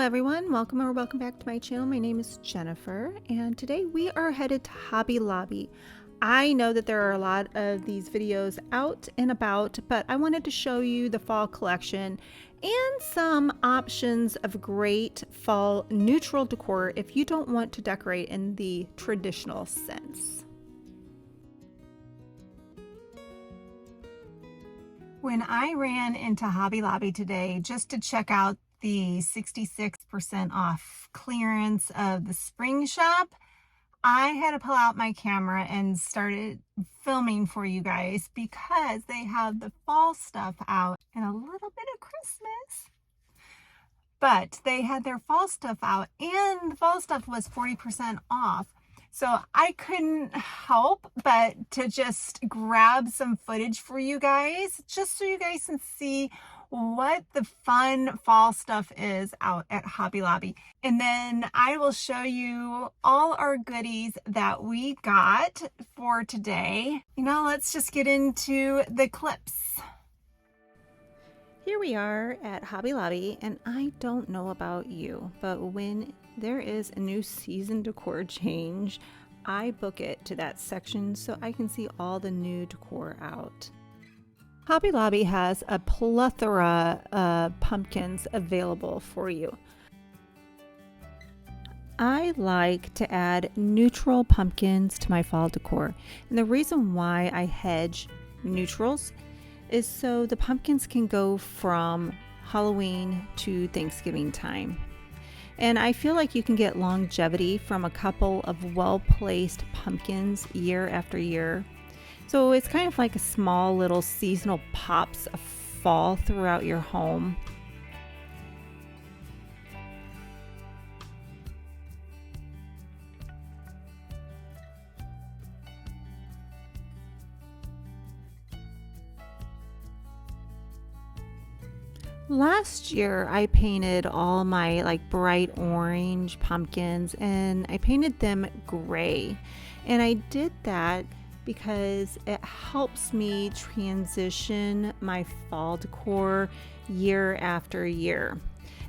everyone, welcome or welcome back to my channel. My name is Jennifer and today we are headed to Hobby Lobby. I know that there are a lot of these videos out and about, but I wanted to show you the fall collection and some options of great fall neutral decor if you don't want to decorate in the traditional sense. When I ran into Hobby Lobby today just to check out the 66% off clearance of the spring shop, I had to pull out my camera and started filming for you guys because they have the fall stuff out and a little bit of Christmas. But they had their fall stuff out and the fall stuff was 40% off. So I couldn't help but to just grab some footage for you guys, just so you guys can see what the fun fall stuff is out at Hobby Lobby. And then I will show you all our goodies that we got for today. Let's just get into the clips. Here we are at Hobby Lobby, and I don't know about you, but when there is a new season decor change, I book it to that section so I can see all the new decor out. Hobby Lobby has a plethora of pumpkins available for you. I like to add neutral pumpkins to my fall decor, and the reason why I hedge neutrals is so the pumpkins can go from Halloween to Thanksgiving time. And I feel like you can get longevity from a couple of well-placed pumpkins year after year. So it's kind of like a small little seasonal pops of fall throughout your home. Last year I painted all my bright orange pumpkins and I painted them gray, and I did that because it helps me transition my fall decor year after year.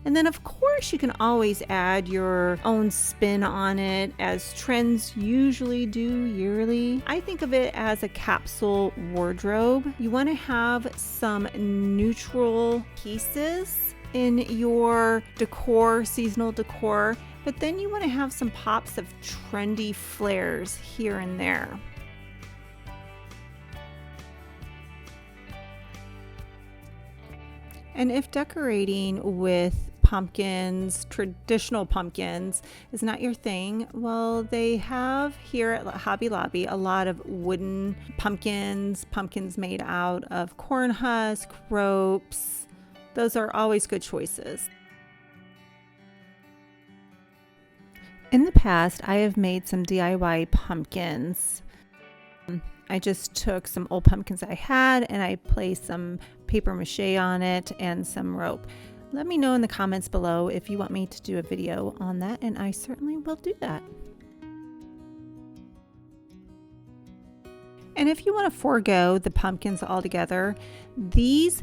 And then of course you can always add your own spin on it, as trends usually do yearly. I think of it as a capsule wardrobe. You want to have some neutral pieces in your decor, seasonal decor, but then you want to have some pops of trendy flares here and there. And if decorating with pumpkins, traditional pumpkins, is not your thing, well, they have here at Hobby Lobby a lot of wooden pumpkins made out of corn husk, ropes. Those are always good choices. In the past, I have made some DIY pumpkins. I just took some old pumpkins I had and I placed some paper mache on it and some rope. Let me know in the comments below if you want me to do a video on that, and I certainly will do that. And if you want to forego the pumpkins altogether, these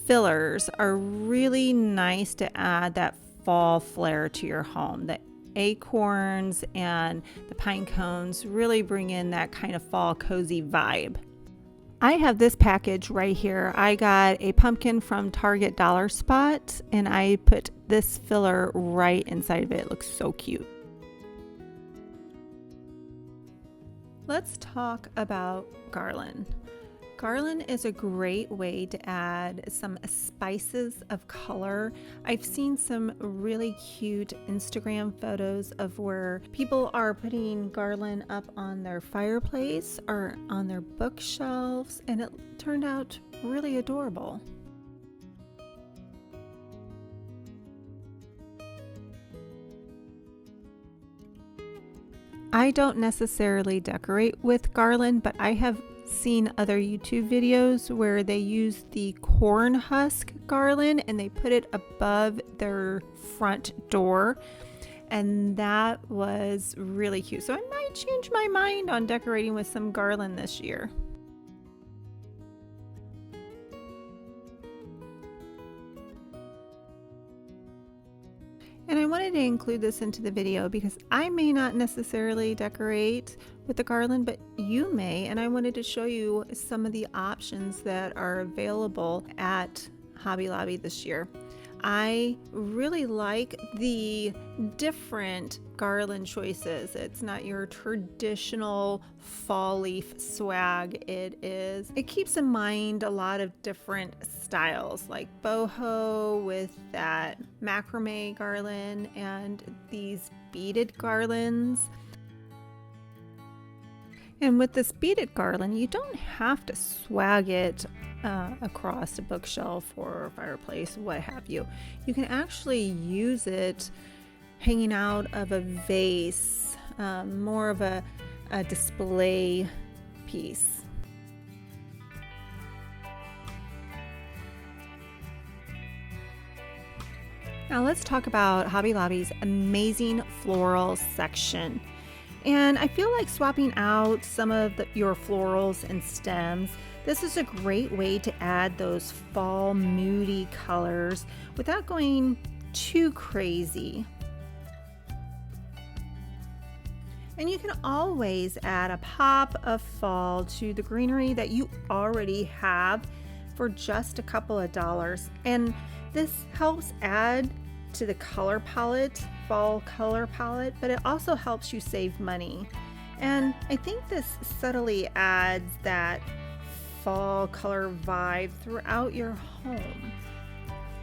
fillers are really nice to add that fall flair to your home. The acorns and the pine cones really bring in that kind of fall cozy vibe. I have this package right here. I got a pumpkin from Target Dollar Spot and I put this filler right inside of it. It looks so cute. Let's talk about Garland. Garland is a great way to add some spices of color. I've seen some really cute Instagram photos of where people are putting garland up on their fireplace or on their bookshelves, and it turned out really adorable. I don't necessarily decorate with garland, but I have seen other YouTube videos where they use the corn husk garland and they put it above their front door, and that was really cute. So I might change my mind on decorating with some garland this year. And I wanted to include this into the video because I may not necessarily decorate with the garland, but you may, and I wanted to show you some of the options that are available at Hobby Lobby this year. I really like the different garland choices. It's not your traditional fall leaf swag. It keeps in mind a lot of different styles like boho with that macrame garland and these beaded garlands. And with this beaded garland, you don't have to swag it across a bookshelf or a fireplace, what have you. You can actually use it hanging out of a vase, more of a display piece. Now let's talk about Hobby Lobby's amazing florals section. And I feel like swapping out some of your florals and stems. This is a great way to add those fall moody colors without going too crazy. And you can always add a pop of fall to the greenery that you already have for just a couple of dollars. And this helps add to the color palette, fall color palette, but it also helps you save money. And I think this subtly adds that fall color vibe throughout your home.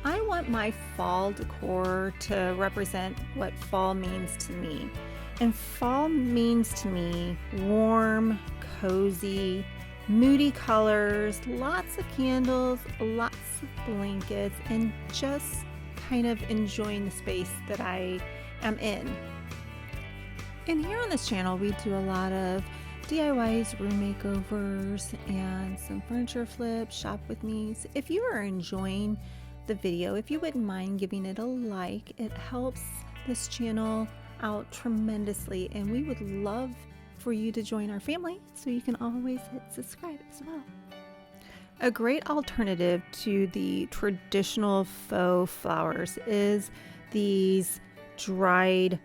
I want my fall decor to represent what fall means to me. And fall means to me warm, cozy, moody colors, lots of candles, lots of blankets, and just kind of enjoying the space that I am in. And here on this channel, we do a lot of DIYs, room makeovers, and some furniture flips, shop with me's. If you are enjoying the video, if you wouldn't mind giving it a like, it helps this channel out tremendously, and we would love for you to join our family, so you can always hit subscribe as well. A great alternative to the traditional faux flowers is these dried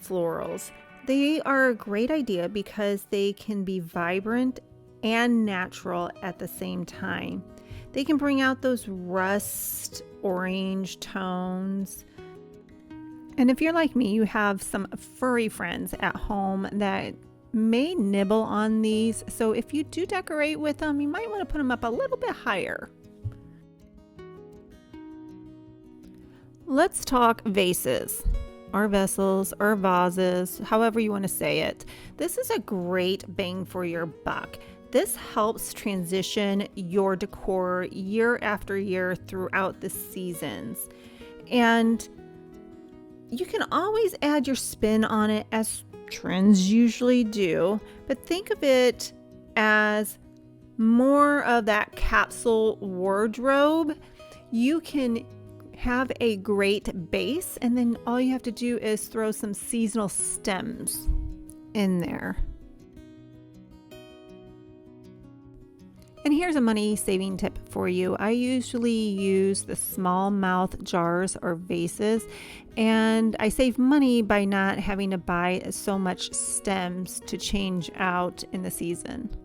florals. They are a great idea because they can be vibrant and natural at the same time. They can bring out those rust orange tones. And if you're like me, you have some furry friends at home that may nibble on these. So if you do decorate with them, you might want to put them up a little bit higher. Let's talk vases. Or vessels, or vases, however you want to say it. This is a great bang for your buck. This helps transition your decor year after year throughout the seasons. And you can always add your spin on it, as trends usually do, but think of it as more of that capsule wardrobe. You can have a great base, and then all you have to do is throw some seasonal stems in there. And here's a money saving tip for you. I usually use the small mouth jars or vases, and I save money by not having to buy so much stems to change out in the season.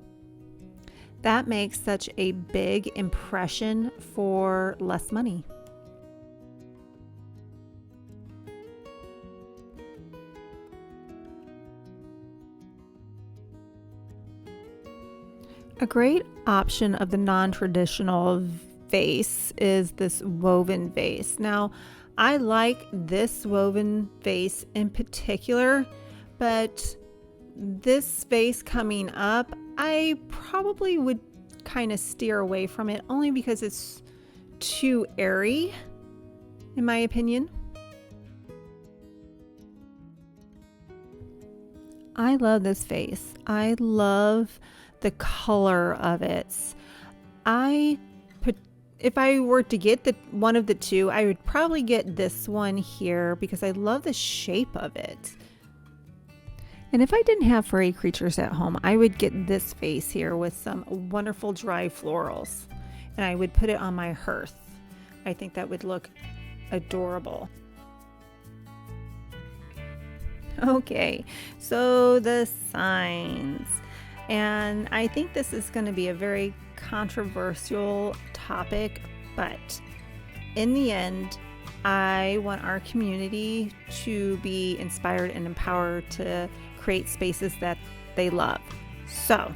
That makes such a big impression for less money. A great option of the non-traditional vase is this woven vase. Now, I like this woven vase in particular, but this vase coming up, I probably would kind of steer away from it, only because it's too airy, in my opinion. I love this vase. I love the color of it. If I were to get one of the two, I would probably get this one here because I love the shape of it. And if I didn't have furry creatures at home, I would get this vase here with some wonderful dry florals, and I would put it on my hearth. I think that would look adorable. Okay, so the signs. And I think this is going to be a very controversial topic, but in the end, I want our community to be inspired and empowered to create spaces that they love. So,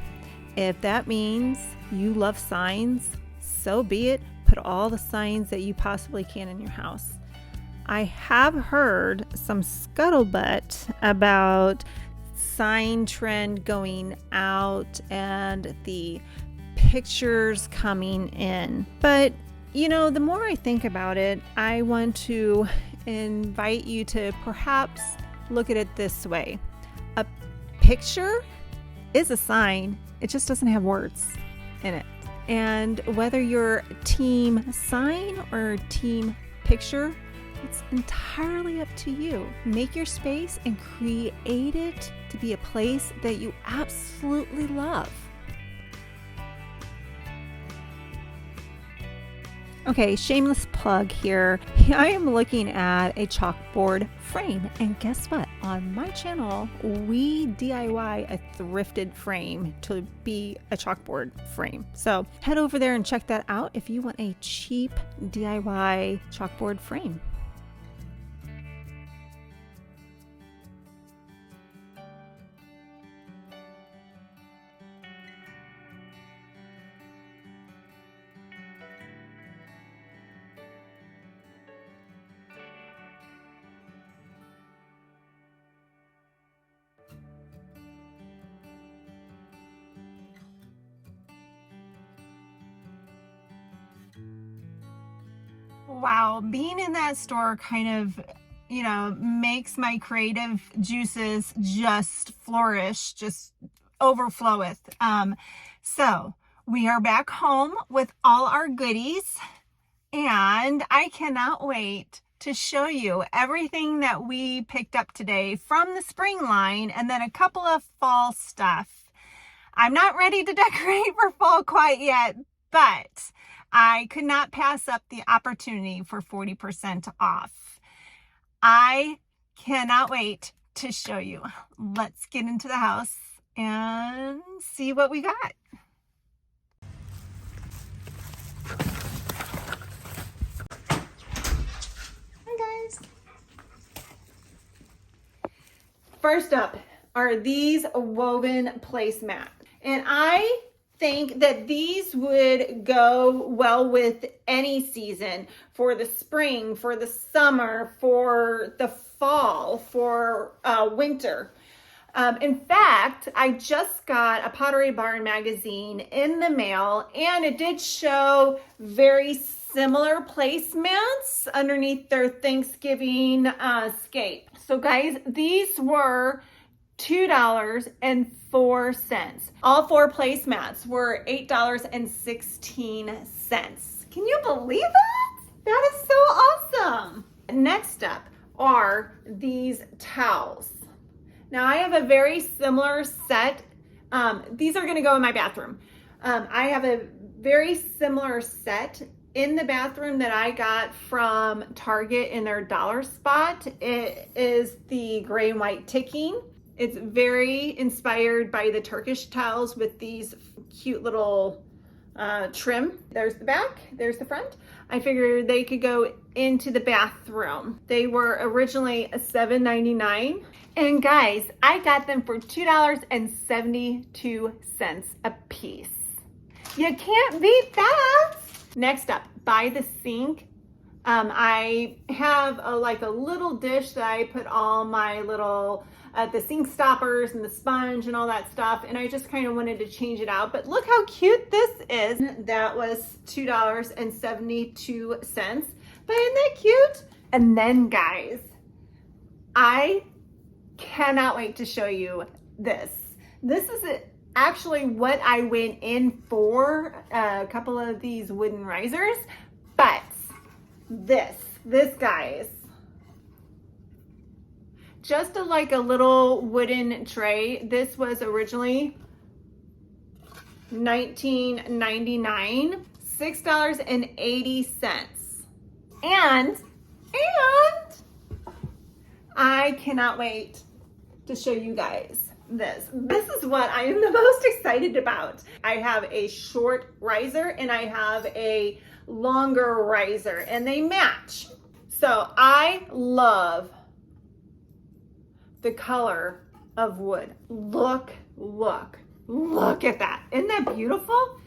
if that means you love signs, so be it. Put all the signs that you possibly can in your house. I have heard some scuttlebutt about sign trend going out and the pictures coming in. But, you know, the more I think about it, I want to invite you to perhaps look at it this way. A picture is a sign. It just doesn't have words in it. And whether you're team sign or team picture, it's entirely up to you. Make your space and create it to be a place that you absolutely love. Okay, shameless plug here. I am looking at a chalkboard frame, and guess what? On my channel, we DIY a thrifted frame to be a chalkboard frame. So head over there and check that out if you want a cheap DIY chalkboard frame. Wow, being in that store kind of, you know, makes my creative juices just flourish, just overfloweth. So we are back home with all our goodies, and I cannot wait to show you everything that we picked up today from the spring line and then a couple of fall stuff. I'm not ready to decorate for fall quite yet, but I could not pass up the opportunity for 40% off. I cannot wait to show you. Let's get into the house and see what we got. Hi guys. First up are these woven placemats. And I think that these would go well with any season, for the spring, for the summer, for the fall, for winter. In fact, I just got a Pottery Barn magazine in the mail, and it did show very similar placemats underneath their Thanksgiving scape. So guys, these were $2.04. All 4 placemats were $8.16. Can you believe that? That is so awesome. Next up are these towels. Now I have a very similar set. These are gonna go in my bathroom. I have a very similar set in the bathroom that I got from Target in their dollar spot. It is the gray and white ticking. It's very inspired by the Turkish towels with these cute little trim. There's the back, there's the front. I figured they could go into the bathroom. They were originally $7.99. And guys, I got them for $2.72 a piece. You can't beat that. Next up, by the sink. I have like a little dish that I put all my little the sink stoppers and the sponge and all that stuff, and I just kind of wanted to change it out. But look how cute this is. That was $2.72. But isn't that cute? And then guys, I cannot wait to show you this. This is actually what I went in for, a couple of these wooden risers, but this guys, just like a little wooden tray. This was originally $19.99, $6.80. And I cannot wait to show you guys this. This is what I am the most excited about. I have a short riser and I have a longer riser and they match. So I love the color of wood. Look at that. Isn't that beautiful?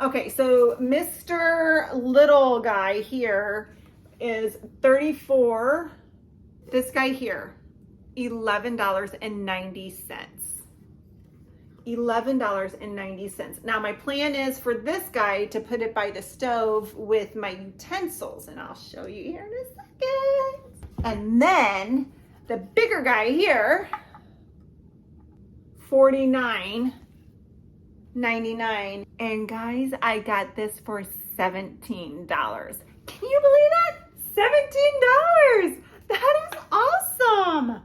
Okay, so Mr. Little guy here is $34. This guy here, $11.90. $11.90. Now my plan is for this guy to put it by the stove with my utensils, and I'll show you here in a second. And then the bigger guy here, $49.99. And guys, I got this for $17. Can you believe that? $17! That is awesome!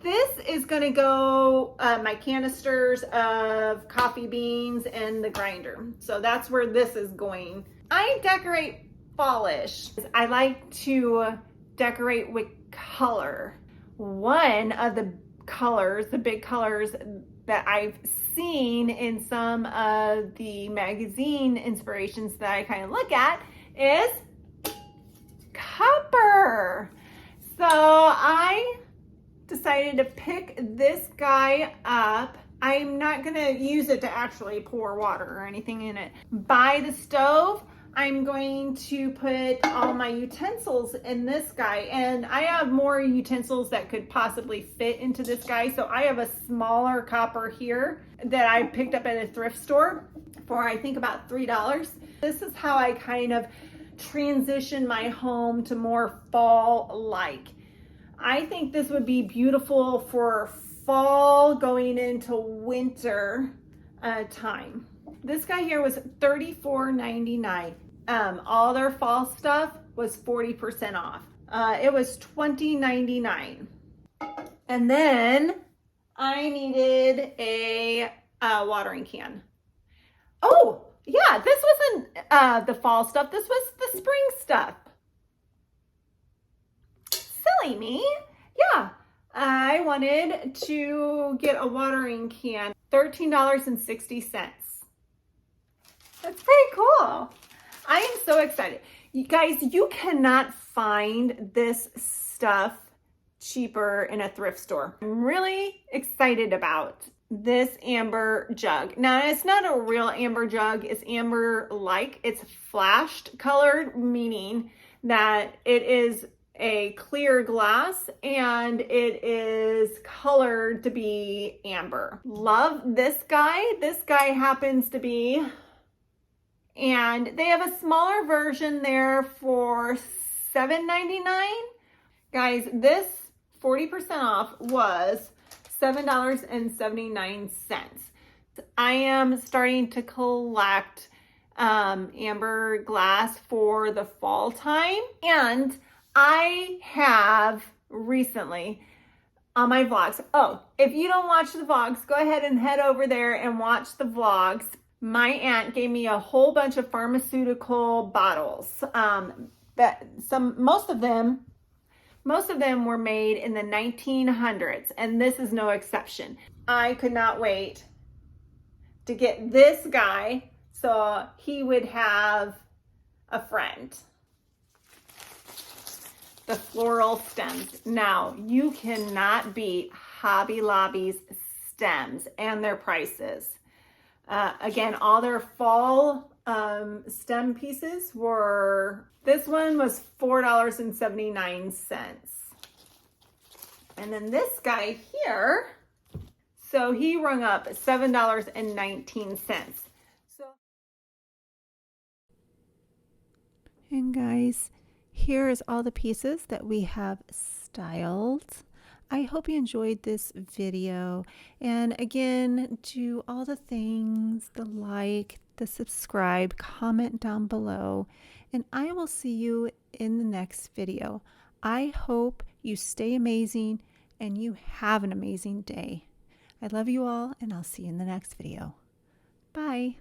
This is gonna go my canisters of coffee beans and the grinder. So that's where this is going. I decorate fallish. I like to decorate with color. One of the colors, the big colors that I've seen in some of the magazine inspirations that I kind of look at is copper. So I decided to pick this guy up. I'm not gonna use it to actually pour water or anything in it. By the stove, I'm going to put all my utensils in this guy, and I have more utensils that could possibly fit into this guy. So I have a smaller copper here that I picked up at a thrift store for I think about $3. This is how I kind of transition my home to more fall-like. I think this would be beautiful for fall going into winter time. This guy here was $34.99. All their fall stuff was 40% off. It was $20.99. And then I needed a watering can. Oh, yeah, this wasn't the fall stuff. This was the spring stuff. Silly me. Yeah, I wanted to get a watering can. $13.60. That's pretty cool. I am so excited. You guys, you cannot find this stuff cheaper in a thrift store. I'm really excited about this amber jug. Now, it's not a real amber jug. It's amber-like. It's flashed colored, meaning that it is a clear glass and it is colored to be amber. Love this guy. This guy happens to be, and they have a smaller version there for $7.99. Guys, this 40% off was $7.79. I am starting to collect amber glass for the fall time, and I have recently on my vlogs. Oh, if you don't watch the vlogs, go ahead and head over there and watch the vlogs. My aunt gave me a whole bunch of pharmaceutical bottles. Most of them were made in the 1900s, and this is no exception. I could not wait to get this guy so he would have a friend. The floral stems. Now, you cannot beat Hobby Lobby's stems and their prices. Again, all their fall stem pieces were, this one was $4.79. And then this guy here, so he rung up $7.19. And guys, here is all the pieces that we have styled. I hope you enjoyed this video. And again, do all the things, the like, the subscribe, comment down below, and I will see you in the next video. I hope you stay amazing and you have an amazing day. I love you all, and I'll see you in the next video. Bye.